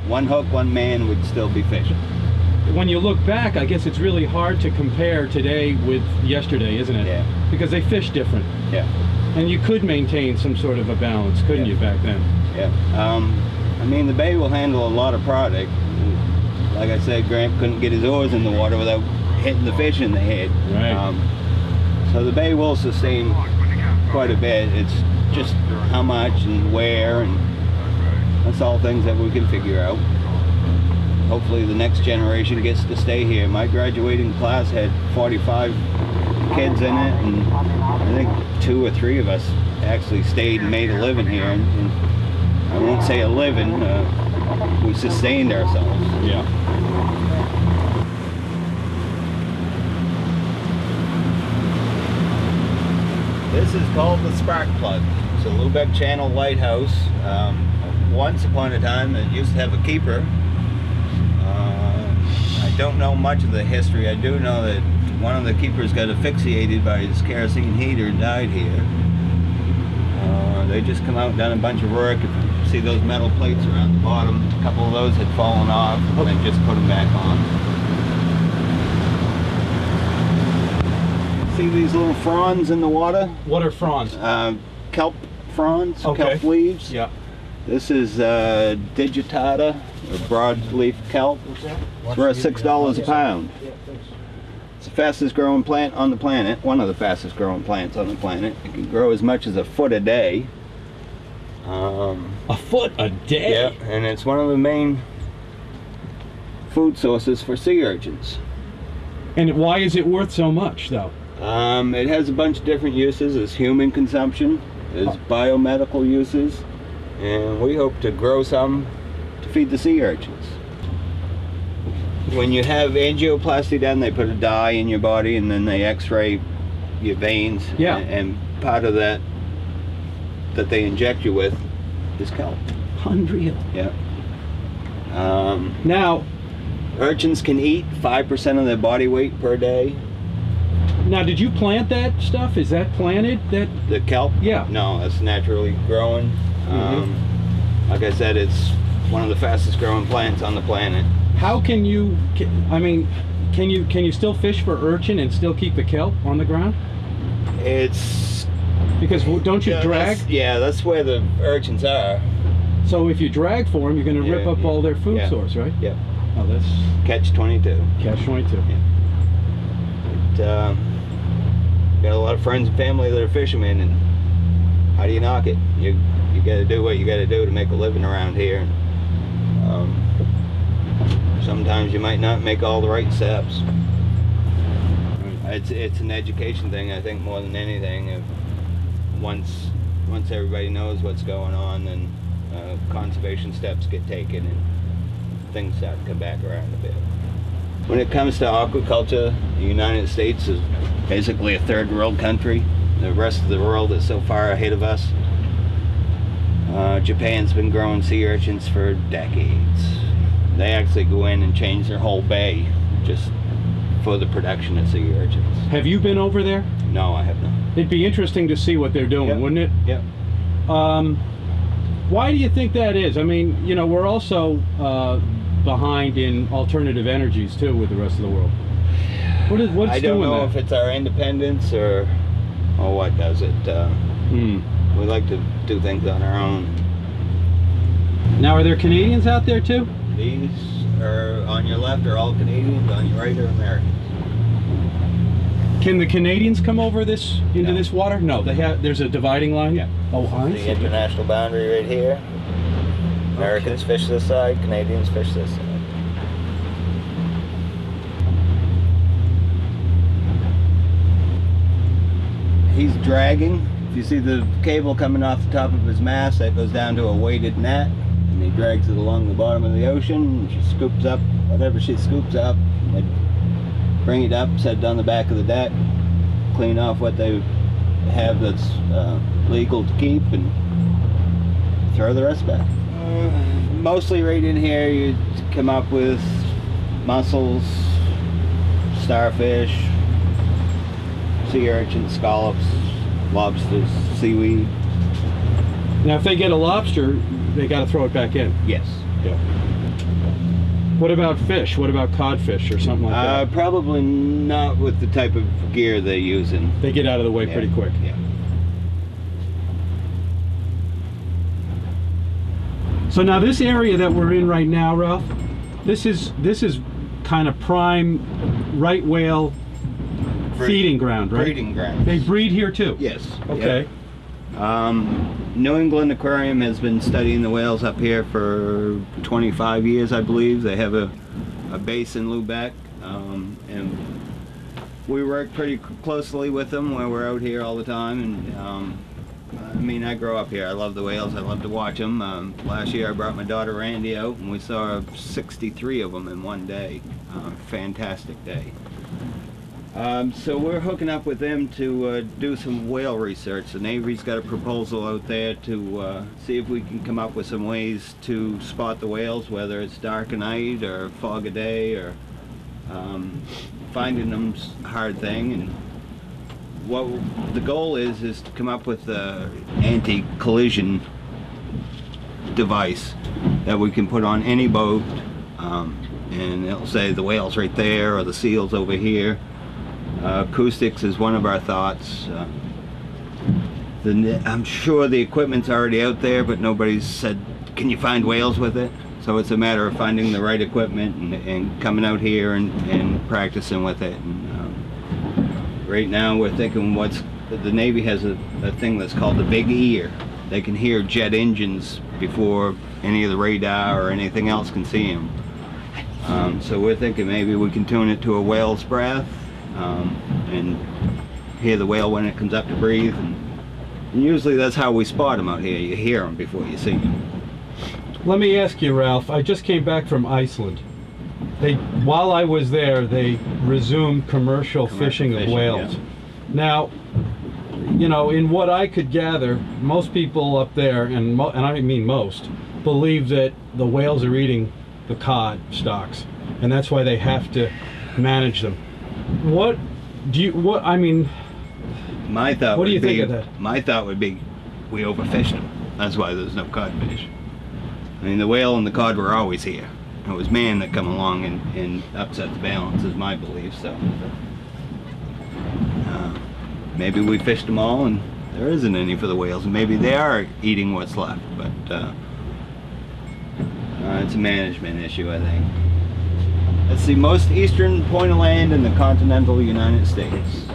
one hook, one man would still be fishing. When you look back, I guess it's really hard to compare today with yesterday, isn't it? Yeah. Because they fish different. Yeah. And you could maintain some sort of a balance, couldn't you, back then? Yeah. I mean, the bay will handle a lot of product. Like I said, Grant couldn't get his oars in the water without hitting the fish in the head. Right. So the bay will sustain quite a bit. It's just how much and where, and that's all things that we can figure out. Hopefully the next generation gets to stay here. My graduating class had 45 kids in it, and I think 2 or 3 of us actually stayed and made a living here. And I won't say a living, we sustained ourselves. Yeah. This is called the spark plug. It's a Lubeck Channel lighthouse. Once upon a time it used to have a keeper. I don't know much of the history. I do know that one of the keepers got asphyxiated by his kerosene heater and died here. They just come out and done a bunch of work. If you see those metal plates around the bottom, a couple of those had fallen off, and they just put them back on. See these little fronds in the water? What are fronds? Kelp fronds, okay. Kelp leaves. Yeah. This is digitata, or broadleaf kelp. It's worth $6 a pound. It's the fastest growing plant on the planet, one of the fastest growing plants on the planet. It can grow as much as a foot a day. A foot a day? Yeah, and it's one of the main food sources for sea urchins. And why is it worth so much, though? It has a bunch of different uses. There's human consumption, there's biomedical uses, and we hope to grow some to feed the sea urchins. When you have angioplasty done, they put a dye in your body and then they x-ray your veins. Yeah. And part of that they inject you with is kelp. Unreal. Yeah. Now, urchins can eat 5% of their body weight per day. Now, did you plant that stuff? Is that planted? The kelp? Yeah. No, it's naturally growing. Like I said, it's one of the fastest growing plants on the planet. How can you, I mean, can you still fish for urchin and still keep the kelp on the ground? It's... Because don't you drag? That's where the urchins are. So if you drag for them, you're going to rip up all their food source, right? Yeah. Oh, that's... Catch-22. Catch-22. Yeah. Got a lot of friends and family that are fishermen, and how do you knock it? You got to do what you got to do to make a living around here. Sometimes you might not make all the right steps. It's an education thing, I think, more than anything. Once everybody knows what's going on, then conservation steps get taken and things start to come back around a bit. When it comes to aquaculture, the United States is basically a third world country. The rest of the world is so far ahead of us. Japan's been growing sea urchins for decades. They actually go in and change their whole bay just for the production of sea urchins. Have you been over there? No, I have not. It'd be interesting to see what they're doing, wouldn't it? Yep. Why do you think that is? I mean, you know, we're also behind in alternative energies too with the rest of the world. What's I don't doing know that? if it's our independence or what does it. We like to do things on our own. Now, are there Canadians out there too? These are on your left are all Canadians, on your right are Americans. Can the Canadians come over into this water? No, there's a dividing line? Yeah. Oh, I see. The international boundary right here. Americans fish this side, Canadians fish this side. He's dragging. If you see the cable coming off the top of his mast, that goes down to a weighted net, and he drags it along the bottom of the ocean, and she scoops up whatever she scoops up. They bring it up, set it on the back of the deck, clean off what they have that's legal to keep, and throw the rest back. Mostly right in here you come up with mussels, starfish, sea urchins, scallops, lobsters, seaweed. Now if they get a lobster, they got to throw it back in. Yes. Yeah. What about fish? What about codfish or something like that? Probably not with the type of gear they're using. They get out of the way pretty quick. Yeah. So now this area that we're in right now, Ralph, this is kind of prime right whale feeding ground, right? Breeding ground. They breed here too? Yes. Okay. Yep. New England Aquarium has been studying the whales up here for 25 years, I believe. They have a base in Lubeck, and we work pretty closely with them when we're out here all the time. And I mean, I grow up here. I love the whales. I love to watch them. Last year I brought my daughter Randy out, and we saw 63 of them in one day. Fantastic day. So we're hooking up with them to do some whale research. The Navy's got a proposal out there to see if we can come up with some ways to spot the whales, whether it's dark at night or fog a day, or finding them's a hard thing. And what the goal is to come up with an anti-collision device that we can put on any boat, and it'll say the whale's right there or the seal's over here. Acoustics is one of our thoughts. I'm sure the equipment's already out there, but nobody's said, can you find whales with it? So it's a matter of finding the right equipment and coming out here and practicing with it. And, right now we're thinking the Navy has a thing that's called the big ear. They can hear jet engines before any of the radar or anything else can see them. So we're thinking maybe we can tune it to a whale's breath, and hear the whale when it comes up to breathe, and usually that's how we spot them out here. You hear them before you see them. Let me ask you, Ralph, I just came back from Iceland. While I was there, they resumed commercial fishing of whales. Yeah. Now, you know, in what I could gather, most people up there, and I mean most, believe that the whales are eating the cod stocks, and that's why they have to manage them. What do you My thought what do you would be, think of that? My thought would be we overfished them. That's why there's no codfish. I mean, the whale and the cod were always here. It was man that come along and upset the balance, is my belief. So maybe we fished them all and there isn't any for the whales, and maybe they are eating what's left, but it's a management issue, I think. It's the most eastern point of land in the continental United States.